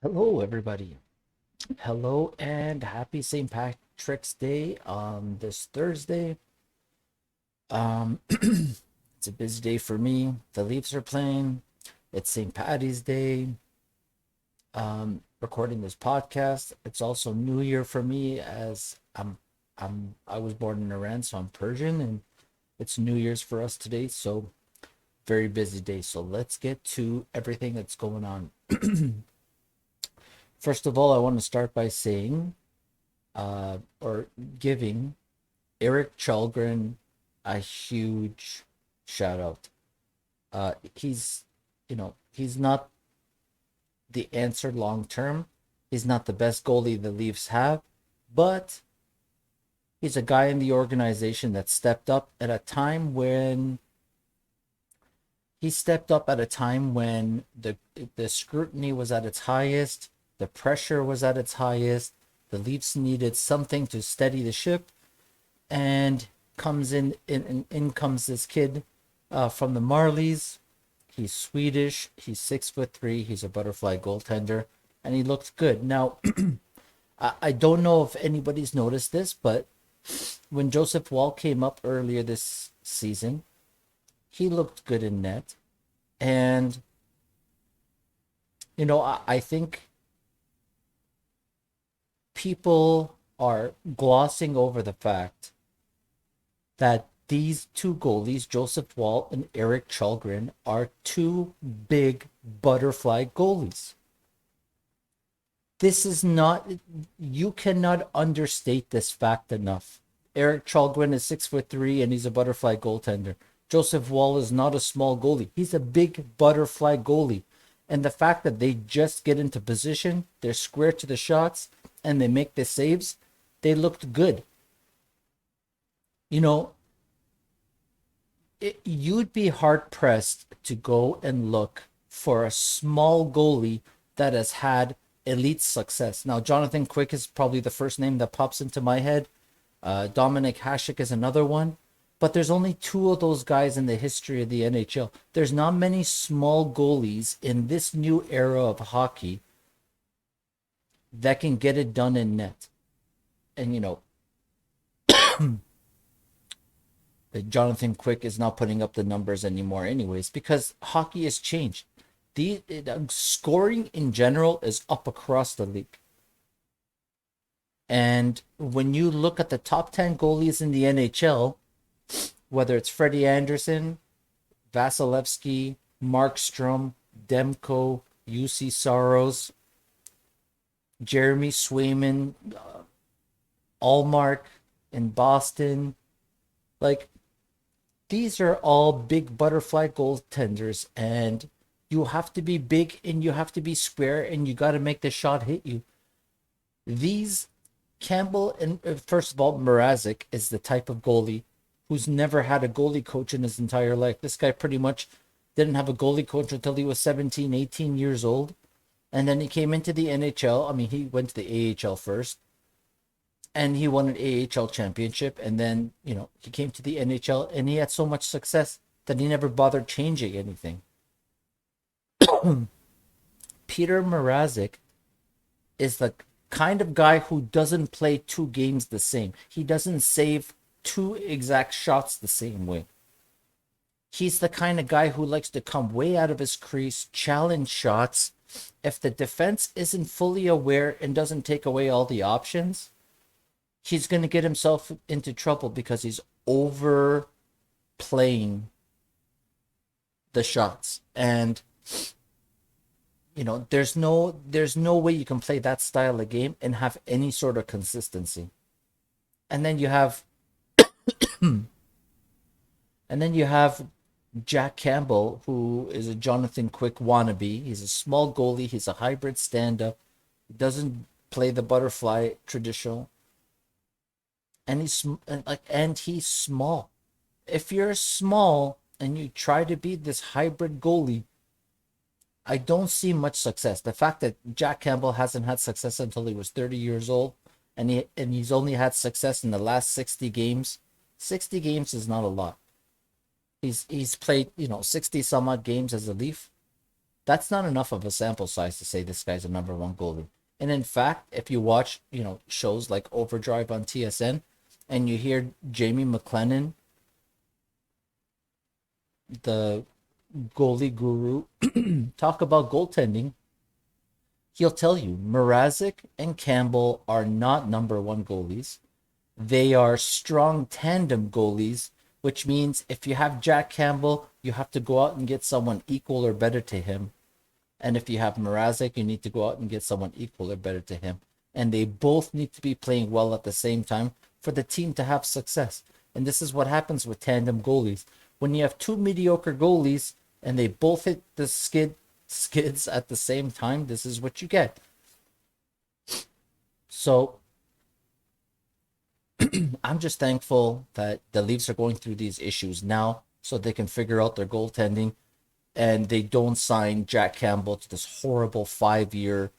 Hello, everybody. Hello, and happy St. Patrick's Day on this Thursday. It's a busy day for me. The Leafs are playing. It's St. Patty's Day. Recording this podcast. It's also New Year for me, as I was born in Iran, so I'm Persian, and it's New Year's for us today. So very busy day. So let's get to everything that's going on. First of all, I want to start by saying or giving Eric Chalgren a huge shout out. He's not the answer long term. He's not the best goalie the Leafs have, but he's a guy in the organization that stepped up at a time when the scrutiny was at its highest, the pressure was at its highest. The Leafs needed something to steady the ship, and in comes this kid from the Marlies. He's Swedish. He's 6'3". He's a butterfly goaltender, and he looked good. Now, I don't know if anybody's noticed this, but when Joseph Wall came up earlier this season, he looked good in net, and I think people are glossing over the fact that these two goalies, Joseph Wall and Eric Chalgren, are two big butterfly goalies. This is not, you cannot understate this fact enough. Eric Chalgren is 6'3" and he's a butterfly goaltender. Joseph Wall is not a small goalie. He's a big butterfly goalie. And the fact that they just get into position, they're square to the shots, and they make the saves, they looked good. You know, you'd be hard pressed to go and look for a small goalie that has had elite success. Now, Jonathan Quick is probably the first name that pops into my head. Dominic Hasek is another one. But there's only two of those guys in the history of the NHL. There's not many small goalies in this new era of hockey that can get it done in net. And, Jonathan Quick is not putting up the numbers anymore anyways, because hockey has changed. The scoring in general is up across the league. And when you look at the top 10 goalies in the NHL, whether it's Freddie Anderson, Vasilevsky, Markstrom, Demko, UC Saros, Jeremy Swayman, Allmark in Boston, like, these are all big butterfly goaltenders, and you have to be big and you have to be square and you got to make the shot hit you. These Campbell and first of all, Marazzic is the type of goalie who's never had a goalie coach in his entire life. This guy pretty much didn't have a goalie coach until he was 17, 18 years old. And then he came into the NHL. I mean, he went to the AHL first. And he won an AHL championship. And then, he came to the NHL and he had so much success that he never bothered changing anything. Peter Marazzic is the kind of guy who doesn't play two games the same. He doesn't save two exact shots the same way. He's the kind of guy who likes to come way out of his crease, challenge shots. If the defense isn't fully aware and doesn't take away all the options, he's going to get himself into trouble because he's overplaying the shots. And there's no way you can play that style of game and have any sort of consistency. And then you have Jack Campbell, who is a Jonathan Quick wannabe. He's a small goalie. He's a hybrid stand-up. He doesn't play the butterfly traditional. And he's small. If you're small and you try to be this hybrid goalie, I don't see much success. The fact that Jack Campbell hasn't had success until he was 30 years old, and he's only had success in the last 60 games. 60 games is not a lot. He's played, 60 some odd games as a Leaf. That's not enough of a sample size to say this guy's a number one goalie. And in fact, if you watch, shows like Overdrive on TSN and you hear Jamie McLennan, the goalie guru, talk about goaltending, he'll tell you Marazzic and Campbell are not number one goalies. They are strong tandem goalies, which means if you have Jack Campbell, you have to go out and get someone equal or better to him. And if you have Marazzic, you need to go out and get someone equal or better to him. And they both need to be playing well at the same time for the team to have success. And this is what happens with tandem goalies. When you have two mediocre goalies and they both hit the skids at the same time, this is what you get. So I'm just thankful that the Leafs are going through these issues now so they can figure out their goaltending and they don't sign Jack Campbell to this horrible 5-year,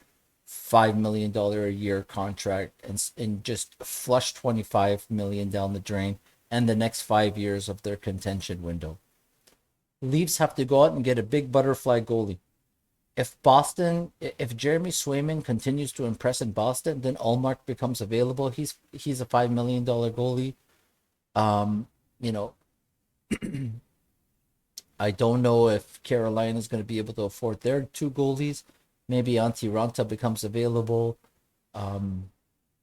$5 million a year contract and just flush $25 million down the drain and the next 5 years of their contention window. Leafs have to go out and get a big butterfly goalie. If Jeremy Swayman continues to impress in Boston, then Allmark becomes available. He's a $5 million goalie. You know, I don't know if Carolina is going to be able to afford their two goalies. Maybe Antti Ranta becomes available. You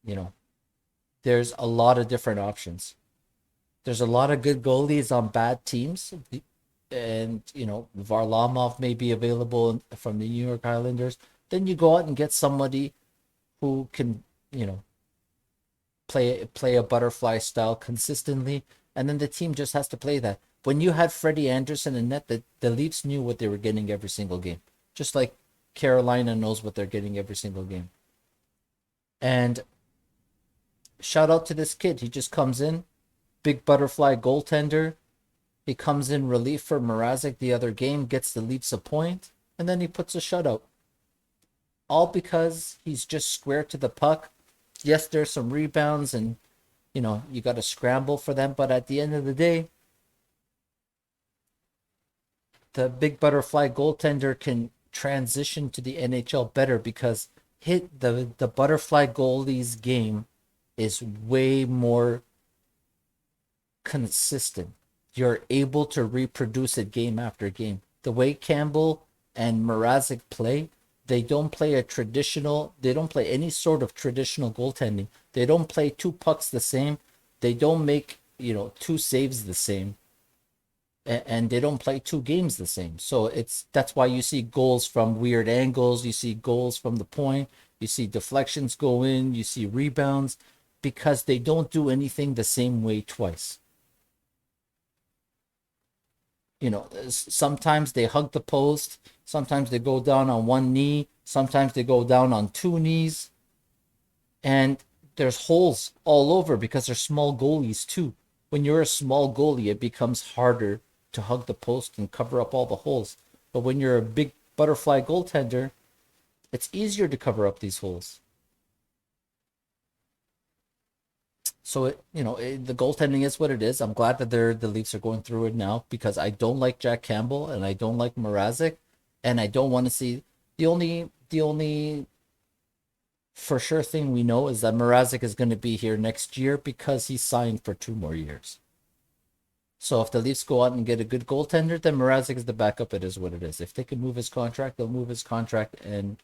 know, there's a lot of different options. There's a lot of good goalies on bad teams. And, Varlamov may be available from the New York Islanders. Then you go out and get somebody who can, play a butterfly style consistently. And then the team just has to play that. When you had Freddie Anderson in net, the Leafs knew what they were getting every single game. Just like Carolina knows what they're getting every single game. And shout out to this kid. He just comes in, big butterfly goaltender. He comes in relief for Marazzic the other game, gets the Leafs a point, and then he puts a shutout. All because he's just square to the puck. Yes, there's some rebounds and, you got to scramble for them. But at the end of the day, the big butterfly goaltender can transition to the NHL better because the butterfly goalie's game is way more consistent. You're able to reproduce it game after game. The way Campbell and Marazzic play, they don't play any sort of traditional goaltending. They don't play two pucks the same. They don't make, two saves the same. And they don't play two games the same. So that's why you see goals from weird angles. You see goals from the point. You see deflections go in. You see rebounds because they don't do anything the same way twice. Sometimes they hug the post, sometimes they go down on one knee, sometimes they go down on two knees, and there's holes all over because they're small goalies too. When you're a small goalie, it becomes harder to hug the post and cover up all the holes. But when you're a big butterfly goaltender, it's easier to cover up these holes. So the goaltending is what it is. I'm glad that the Leafs are going through it now because I don't like Jack Campbell and I don't like Marazzic, and I don't want to see the only for sure thing we know is that Marazzic is going to be here next year because he's signed for 2 more years. So if the Leafs go out and get a good goaltender, then Marazzic is the backup. It is what it is. If they can move his contract, they'll move his contract and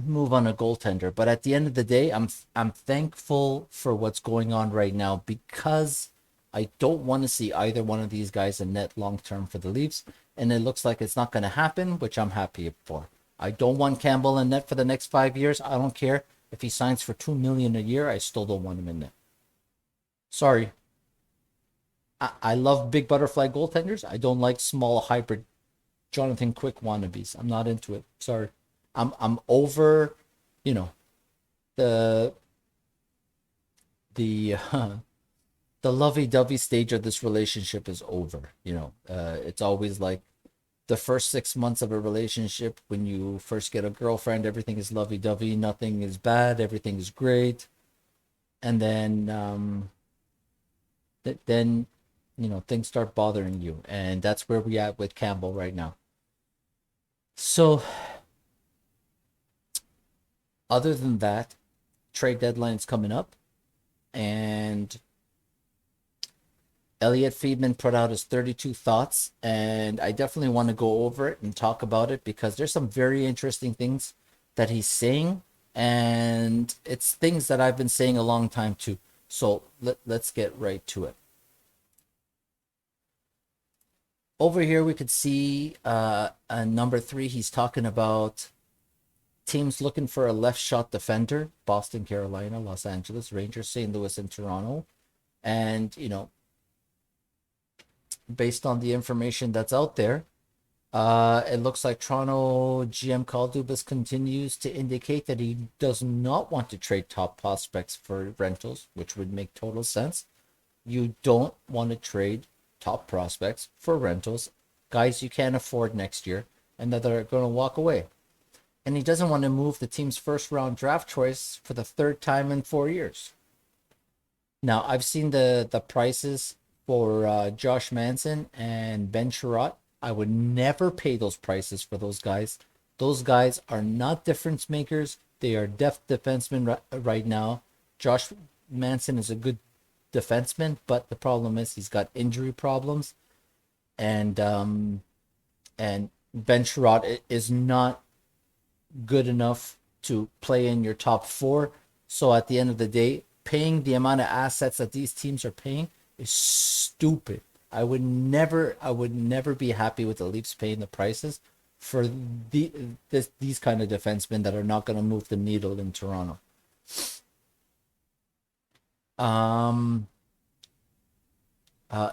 move on a goaltender. But at the end of the day, I'm thankful for what's going on right now because I don't want to see either one of these guys in net long term for the Leafs, and it looks like it's not going to happen, which I'm happy for. I don't want Campbell in net for the next 5 years. I don't care if he signs for $2 million a year. I still don't want him in net. Sorry. I love big butterfly goaltenders. I don't like small hybrid Jonathan Quick wannabes. I'm not into it. Sorry. I'm over, the the lovey-dovey stage of this relationship is over. It's always like the first 6 months of a relationship when you first get a girlfriend, everything is lovey-dovey, nothing is bad, everything is great, and then things start bothering you, and that's where we at with Campbell right now. So, other than that, trade deadline's coming up, and Elliot Friedman put out his 32 thoughts, and I definitely want to go over it and talk about it because there's some very interesting things that he's saying, and it's things that I've been saying a long time too. So let's get right to it. Over here, we could see number 3, he's talking about teams looking for a left shot defender: Boston, Carolina, Los Angeles, Rangers, St. Louis, and Toronto. And, based on the information that's out there, it looks like Toronto GM Kyle Dubas continues to indicate that he does not want to trade top prospects for rentals, which would make total sense. You don't want to trade top prospects for rentals, guys you can't afford next year and that are going to walk away. And he doesn't want to move the team's first round draft choice for the third time in 4 years. Now, I've seen the prices for Josh Manson and Ben Sherratt. I would never pay those prices for those guys. Those guys are not difference makers. They are depth defensemen right now. Josh Manson is a good defenseman, but the problem is he's got injury problems, and Ben Sherratt is not good enough to play in your top 4. So at the end of the day, paying the amount of assets that these teams are paying is stupid. I would never be happy with the Leafs paying the prices for these kind of defensemen that are not going to move the needle in Toronto.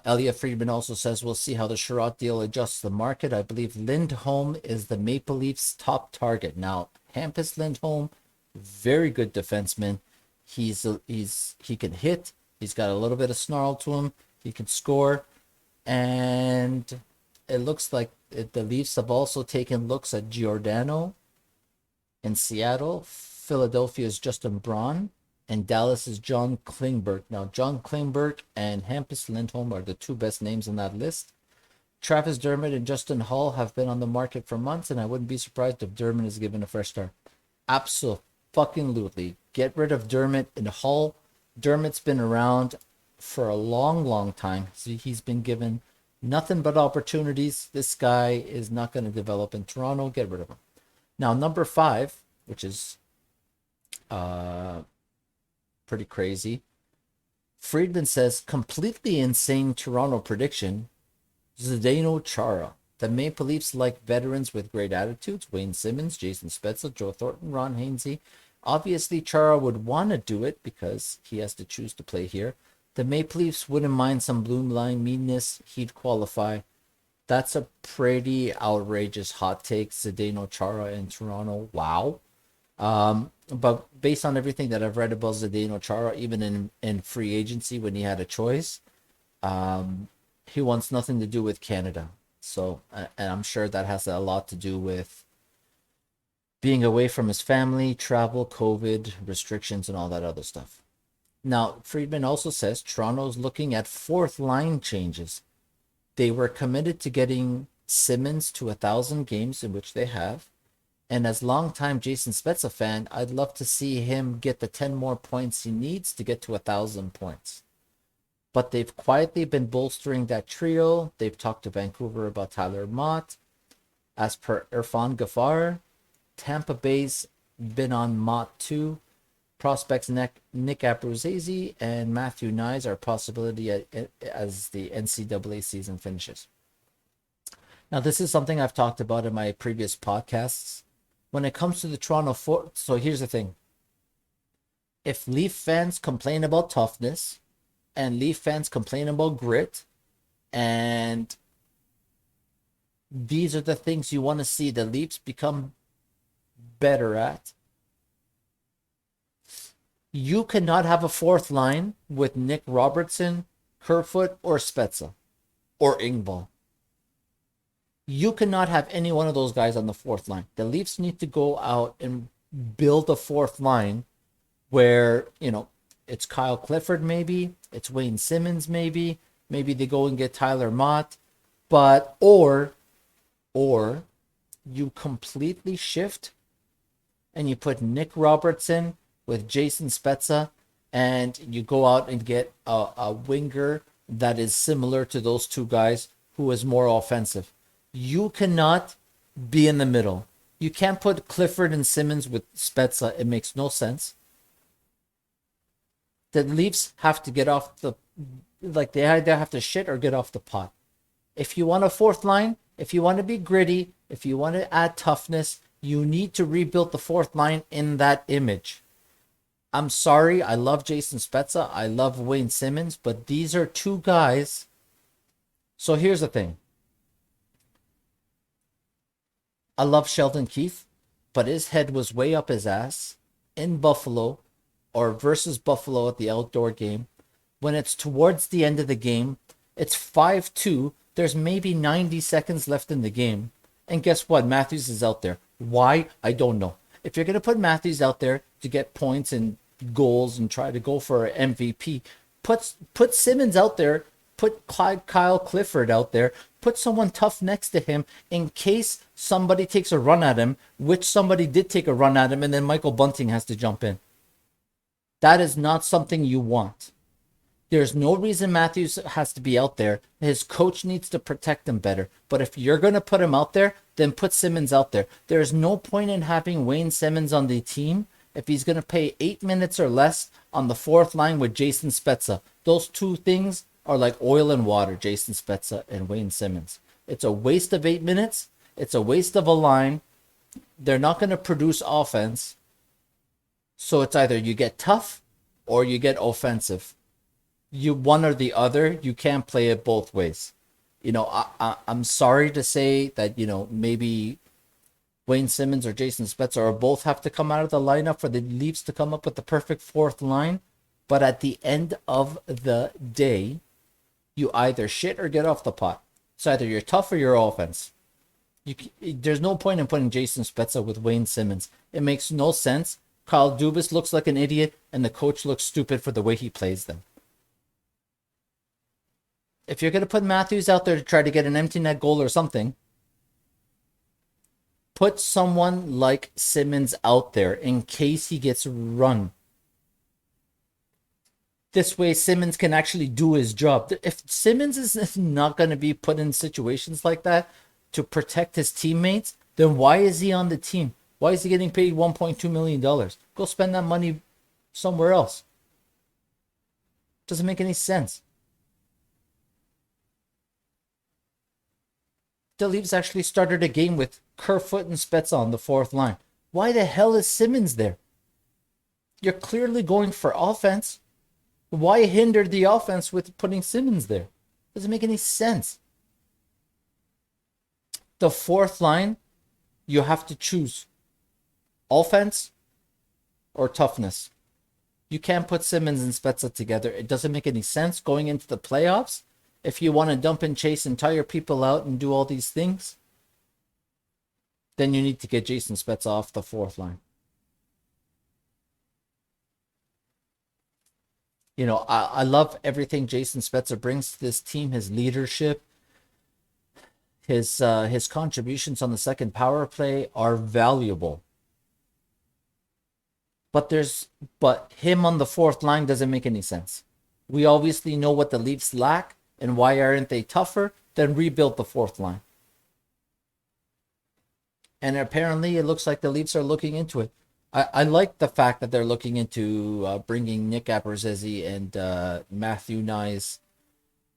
Elliot Friedman also says we'll see how the Sherratt deal adjusts the market. I believe Lindholm is the Maple Leafs' top target. Now, Hampus Lindholm, very good defenseman. He can hit. He's got a little bit of snarl to him. He can score. And it looks like the Leafs have also taken looks at Giordano in Seattle. Philadelphia's Justin Braun. And Dallas is John Klingberg. Now, John Klingberg and Hampus Lindholm are the 2 best names on that list. Travis Dermott and Justin Hall have been on the market for months, and I wouldn't be surprised if Dermott is given a fresh start. Absolutely. Get rid of Dermott and Hall. Dermott's been around for a long, long time. So he's been given nothing but opportunities. This guy is not going to develop in Toronto. Get rid of him. Now, number 5, which is pretty crazy. Friedman says, completely insane Toronto prediction: Zdeno Chara. The Maple Leafs like veterans with great attitudes: Wayne Simmons, Jason Spezza, Joe Thornton, Ron Hainsey. Obviously, Chara would want to do it because he has to choose to play here. The Maple Leafs wouldn't mind some bloom line meanness. He'd qualify. That's a pretty outrageous hot take. Zdeno Chara in Toronto. Wow. But based on everything that I've read about Zdeno Chara, even in free agency when he had a choice, he wants nothing to do with Canada. So, and I'm sure that has a lot to do with being away from his family, travel, COVID restrictions, and all that other stuff. Now, Friedman also says Toronto's looking at 4th line changes. They were committed to getting Simmons to 1,000 games, in which they have. And as longtime Jason Spezza fan, I'd love to see him get the 10 more points he needs to get to 1,000 points. But they've quietly been bolstering that trio. They've talked to Vancouver about Tyler Mott. As per Irfan Ghaffar, Tampa Bay's been on Mott too. Prospects Nick Abruzzese and Matthew Nyes are a possibility as the NCAA season finishes. Now, this is something I've talked about in my previous podcasts. When it comes to the Toronto so here's the thing. If Leaf fans complain about toughness, and Leaf fans complain about grit, and these are the things you want to see the Leafs become better at, you cannot have a 4th line with Nick Robertson, Kerfoot, or Spezza, or Engvall. You cannot have any one of those guys on the 4th line. The Leafs need to go out and build a 4th line where, it's Kyle Clifford maybe, it's Wayne Simmons maybe they go and get Tyler Mott, or you completely shift and you put Nick Robertson with Jason Spezza, and you go out and get a winger that is similar to those two guys who is more offensive. You cannot be in the middle. You can't put Clifford and Simmons with Spezza. It makes no sense. The Leafs have to get off the, like, they either have to shit or get off the pot. If you want a fourth line, if you want to be gritty, if you want to add toughness, you need to rebuild the fourth line in that image. I'm sorry, I love Jason Spezza, I love Wayne Simmons, but these are two guys. So here's the thing. I love Sheldon Keefe, but his head was way up his ass in Buffalo or versus Buffalo at the outdoor game. When it's towards the end of the game, it's 5-2. There's maybe 90 seconds left in the game. And guess what? Matthews is out there. Why? I don't know. If you're going to put Matthews out there to get points and goals and try to go for an MVP, put Simmons out there. Put Kyle Clifford out there. Put someone tough next to him in case somebody takes a run at him, which somebody did take a run at him, and then Michael Bunting has to jump in. That is not something you want. There's no reason Matthews has to be out there. His coach needs to protect him better. But if you're going to put him out there, then put Simmons out there. There's no point in having Wayne Simmons on the team if he's going to play 8 minutes or less on the fourth line with Jason Spezza. Those two things are like oil and water, Jason Spezza and Wayne Simmons. It's a waste of 8 minutes. It's a waste of a line. They're not going to produce offense. So it's either you get tough or you get offensive. You one or the other. You can't play it both ways. You know, I'm sorry to say that, you know, maybe Wayne Simmons or Jason Spezza or both have to come out of the lineup for the Leafs to come up with the perfect fourth line. But at the end of the day, you either shit or get off the pot. It's either you're tough or you're offense. There's no point in putting Jason Spezza with Wayne Simmons. It makes no sense. Kyle Dubas looks like an idiot, and the coach looks stupid for the way he plays them. If you're going to put Matthews out there to try to get an empty net goal or something, put someone like Simmons out there in case he gets run. This way, Simmons can actually do his job. If Simmons is not going to be put in situations like that to protect his teammates, then why is he on the team? Why is he getting paid $1.2 million? Go spend that money somewhere else. Doesn't make any sense. The Leafs actually started a game with Kerfoot and Spezza on the fourth line. Why the hell is Simmons there? You're clearly going for offense. Why hinder the offense with putting Simmons there? Doesn't make any sense. The fourth line, you have to choose offense or toughness. You can't put Simmons and Spezza together. It doesn't make any sense going into the playoffs. If you want to dump and chase and tire people out and do all these things, then you need to get Jason Spezza off the fourth line. You know, I love everything Jason Spezza brings to this team. His leadership, his contributions on the second power play are valuable. But him on the fourth line doesn't make any sense. We obviously know what the Leafs lack, and why aren't they tougher? Then rebuild the fourth line. And apparently it looks like the Leafs are looking into it. I like the fact that they're looking into bringing Nick Abruzzese and Matthew Nyes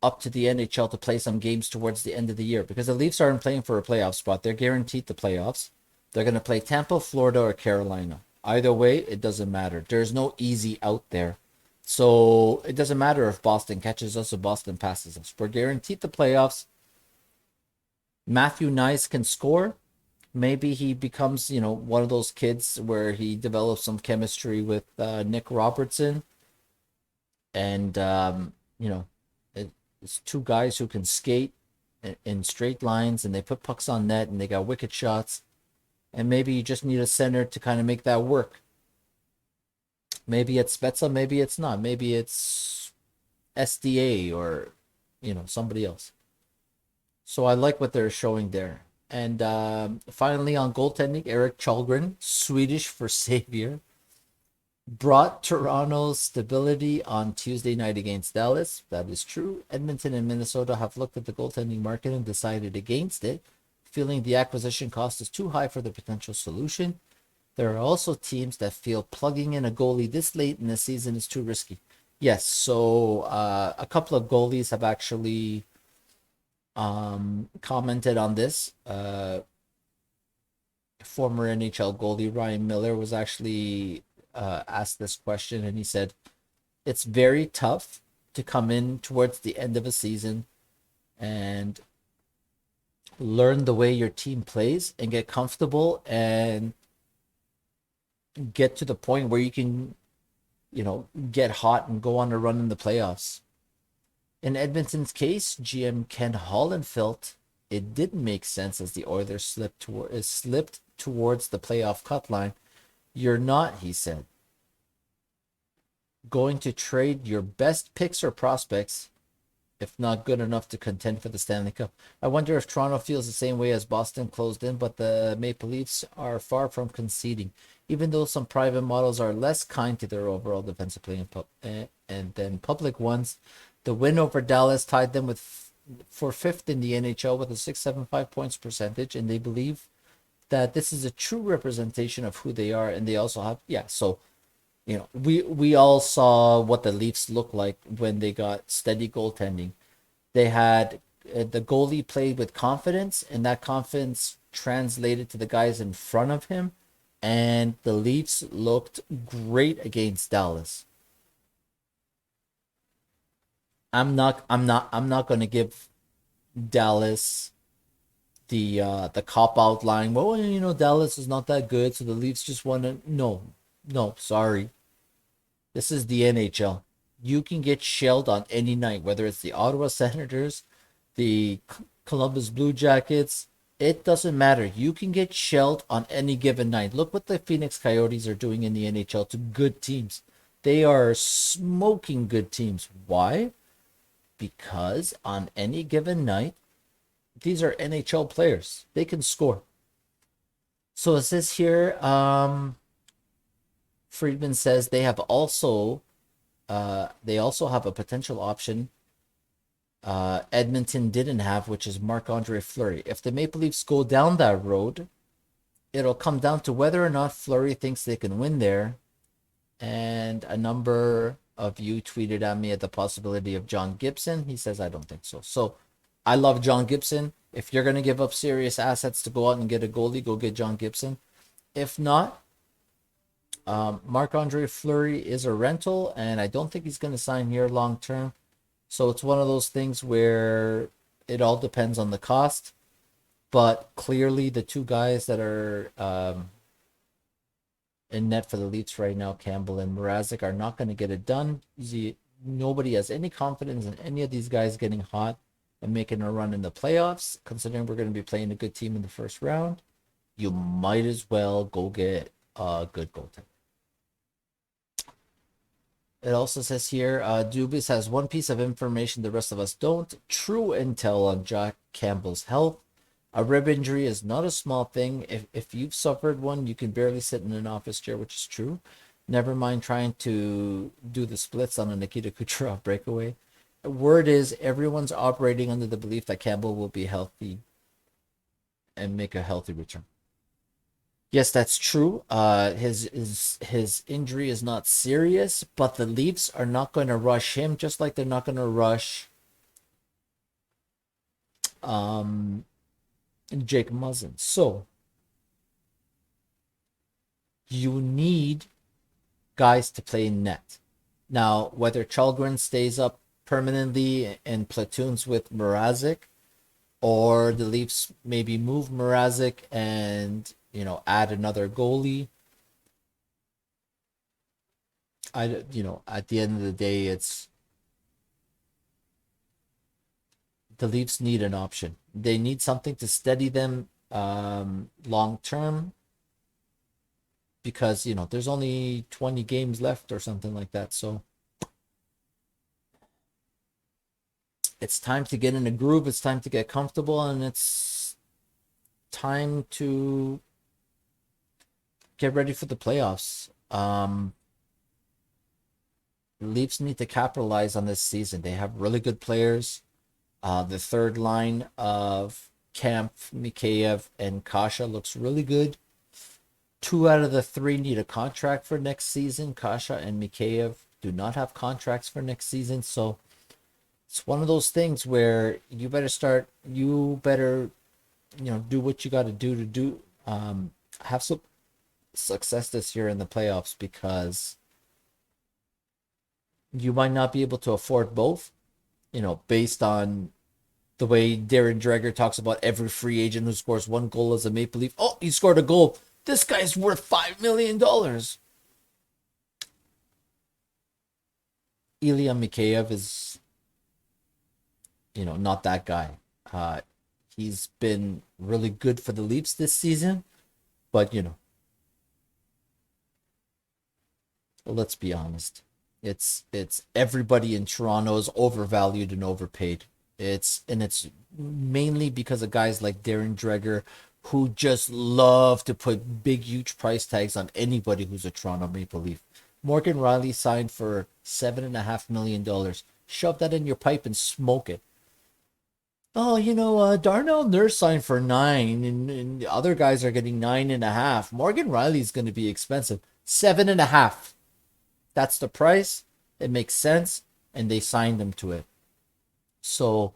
up to the NHL to play some games towards the end of the year, because the Leafs aren't playing for a playoff spot. They're guaranteed the playoffs. They're going to play Tampa, Florida, or Carolina. Either way, it doesn't matter. There's no easy out there. So it doesn't matter if Boston catches us or Boston passes us. We're guaranteed the playoffs. Matthew Nyes can score. Maybe he becomes, you know, one of those kids where he develops some chemistry with Nick Robertson. And, you know, it's two guys who can skate in straight lines, and they put pucks on net, and they got wicked shots. And maybe you just need a center to kind of make that work. Maybe it's Spezza, maybe it's not. Maybe it's SDA or, you know, somebody else. So I like what they're showing there. And finally, on goaltending, Eric Chalgren, Swedish for savior, brought Toronto stability on Tuesday night against Dallas. That is true. Edmonton and Minnesota have looked at the goaltending market and decided against it, feeling the acquisition cost is too high for the potential solution. There are also teams that feel plugging in a goalie this late in the season is too risky. Yes, so a couple of goalies have actually commented on this. Former NHL goalie Ryan Miller was actually asked this question, and he said, it's very tough to come in towards the end of a season and learn the way your team plays and get comfortable and get to the point where you can, get hot and go on a run in the playoffs. In Edmonton's case, GM Ken Holland felt it didn't make sense as the Oilers slipped towards the playoff cut line. You're not, he said, going to trade your best picks or prospects if not good enough to contend for the Stanley Cup. I wonder if Toronto feels the same way as Boston closed in, but the Maple Leafs are far from conceding. Even though some private models are less kind to their overall defensive play and then public ones, the win over Dallas tied them for fifth in the NHL with a 675 points percentage, and they believe that this is a true representation of who they are, and they also have so we all saw what the Leafs looked like when they got steady goaltending. They had the goalie played with confidence, and that confidence translated to the guys in front of him, and the Leafs looked great against Dallas. I'm not going to give Dallas the cop out line. Well, Dallas is not that good, so the Leafs just want to. No, sorry. This is the NHL. You can get shelled on any night, whether it's the Ottawa Senators, the Columbus Blue Jackets. It doesn't matter. You can get shelled on any given night. Look what the Phoenix Coyotes are doing in the NHL to good teams. They are smoking good teams. Why? Because on any given night, these are NHL players. They can score. So it says here, Friedman says they also have a potential option Edmonton didn't have, which is Marc-Andre Fleury. If the Maple Leafs go down that road, it'll come down to whether or not Fleury thinks they can win there. And a number of you tweeted at me at the possibility of John Gibson. He says, I don't think so. So I love John Gibson. If you're going to give up serious assets to go out and get a goalie, go get John Gibson. If not, Marc-Andre Fleury is a rental, and I don't think he's going to sign here long term. So it's one of those things where it all depends on the cost. But clearly, the two guys that are in net for the Leafs right now, Campbell and Marazzic, are not going to get it done. Nobody has any confidence in any of these guys getting hot and making a run in the playoffs. Considering we're going to be playing a good team in the first round, you might as well go get a good goaltender. It also says here, Dubis has one piece of information the rest of us don't. True intel on Jack Campbell's health. A rib injury is not a small thing. If you've suffered one, you can barely sit in an office chair, which is true. Never mind trying to do the splits on a Nikita Kucherov breakaway. Word is everyone's operating under the belief that Campbell will be healthy and make a healthy return. Yes, that's true. His injury is not serious, but the Leafs are not going to rush him, just like they're not going to rush Jake Muzzin. So you need guys to play net. Now, whether Chalgren stays up permanently in platoons with Marazzic, or the Leafs maybe move Marazzic and add another goalie. At the end of the day, it's the Leafs need an option. They need something to steady them long term, because there's only 20 games left or something like that. So it's time to get in a groove. It's time to get comfortable, and it's time to get ready for the playoffs. The Leafs need to capitalize on this season. They have really good players. The third line of Kemp, Mikheyev, and Kasha looks really good. Two out of the three need a contract for next season. Kasha and Mikheyev do not have contracts for next season. So it's one of those things where you better, do what you got to do, have some success this year in the playoffs, because you might not be able to afford both, based on the way Darren Dreger talks about every free agent who scores one goal as a Maple Leaf. Oh, he scored a goal. This guy's worth $5 million. Ilya Mikheyev is, not that guy. He's been really good for the Leafs this season, but let's be honest. It's everybody in Toronto is overvalued and overpaid. It's mainly because of guys like Darren Dreger, who just love to put big, huge price tags on anybody who's a Toronto Maple Leaf. Morgan Riley signed for $7.5 million. Shove that in your pipe and smoke it. Oh, Darnell Nurse signed for 9, and the other guys are getting 9.5. Morgan Riley's going to be expensive. 7.5. That's the price. It makes sense, and they signed him to it. So,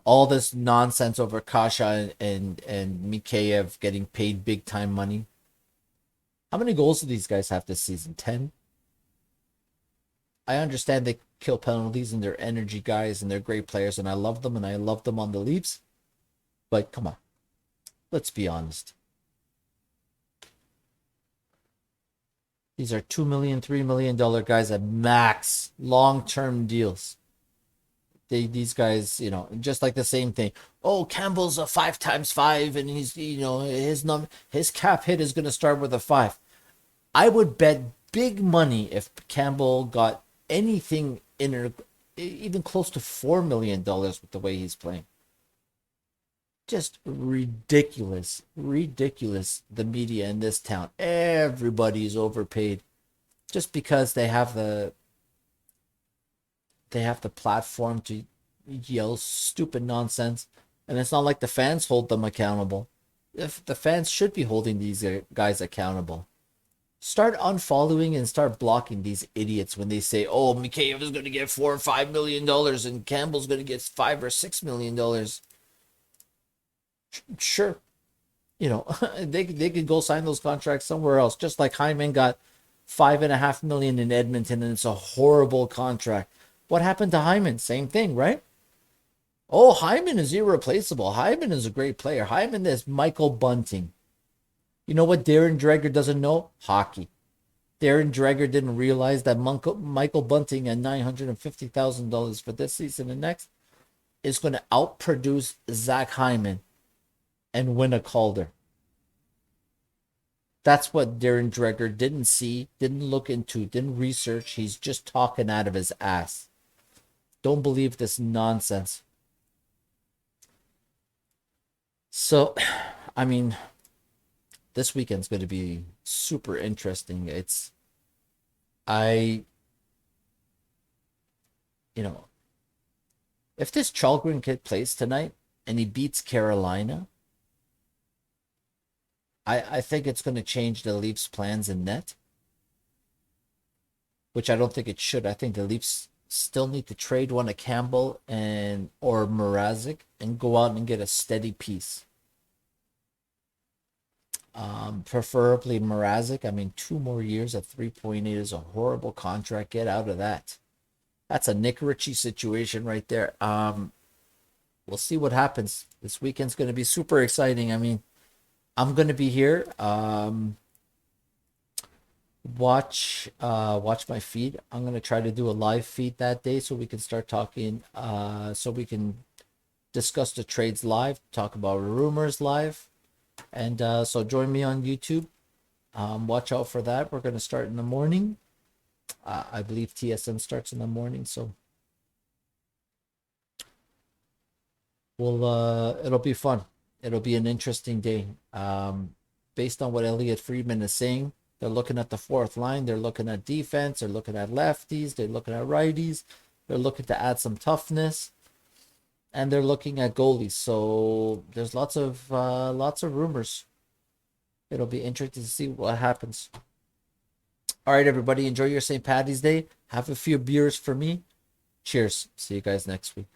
all this nonsense over Kasha and Mikheyev getting paid big time money. How many goals do these guys have this season? 10? I understand they kill penalties and they're energy guys and they're great players, and I love them, and I love them on the Leafs. But come on, let's be honest. These are $2 million, $3 million guys at max, long-term deals. These guys, just like the same thing. Oh, Campbell's a 5x5, and he's, his cap hit is going to start with a 5. I would bet big money if Campbell got anything in, even close to $4 million with the way he's playing. Just ridiculous, ridiculous. The media in this town, everybody's overpaid, just because they have the platform to yell stupid nonsense, and it's not like the fans hold them accountable. If the fans should be holding these guys accountable, start unfollowing and start blocking these idiots when they say, "Oh, Mikheyev is going to get $4 or $5 million, and Campbell's going to get $5 or $6 million." Sure, they could go sign those contracts somewhere else. Just like Hyman got $5.5 million in Edmonton, and it's a horrible contract. What happened to Hyman? Same thing, right? Oh, Hyman is irreplaceable. Hyman is a great player. Hyman is Michael Bunting. You know what Darren Dreger doesn't know? Hockey. Darren Dreger didn't realize that Michael Bunting at $950,000 for this season and next is going to outproduce Zach Hyman and win a Calder. That's what Darren Dreger didn't see, didn't look into, didn't research. He's just talking out of his ass. Don't believe this nonsense. So, I mean, this weekend's going to be super interesting. I, if this Chalgren kid plays tonight and he beats Carolina, I think it's going to change the Leafs' plans in net, which I don't think it should. I think the Leafs still need to trade one of Campbell or Marazzic and go out and get a steady piece. Preferably Marazzic. I mean, 2 more years at 3.8 is a horrible contract. Get out of that. That's a Nick Ritchie situation right there. We'll see what happens. This weekend's going to be super exciting. I mean, I'm going to be here. Watch my feed. I'm going to try to do a live feed that day so we can start talking, so we can discuss the trades live, talk about rumors live. And so join me on YouTube. Watch out for that. We're going to start in the morning. I believe TSN starts in the morning, so it'll be fun. It'll be an interesting day. Based on what Elliot Friedman is saying, they're looking at the fourth line. They're looking at defense. They're looking at lefties. They're looking at righties. They're looking to add some toughness, and they're looking at goalies. So there's lots of rumors. It'll be interesting to see what happens. All right, everybody, enjoy your St. Patty's Day. Have a few beers for me. Cheers. See you guys next week.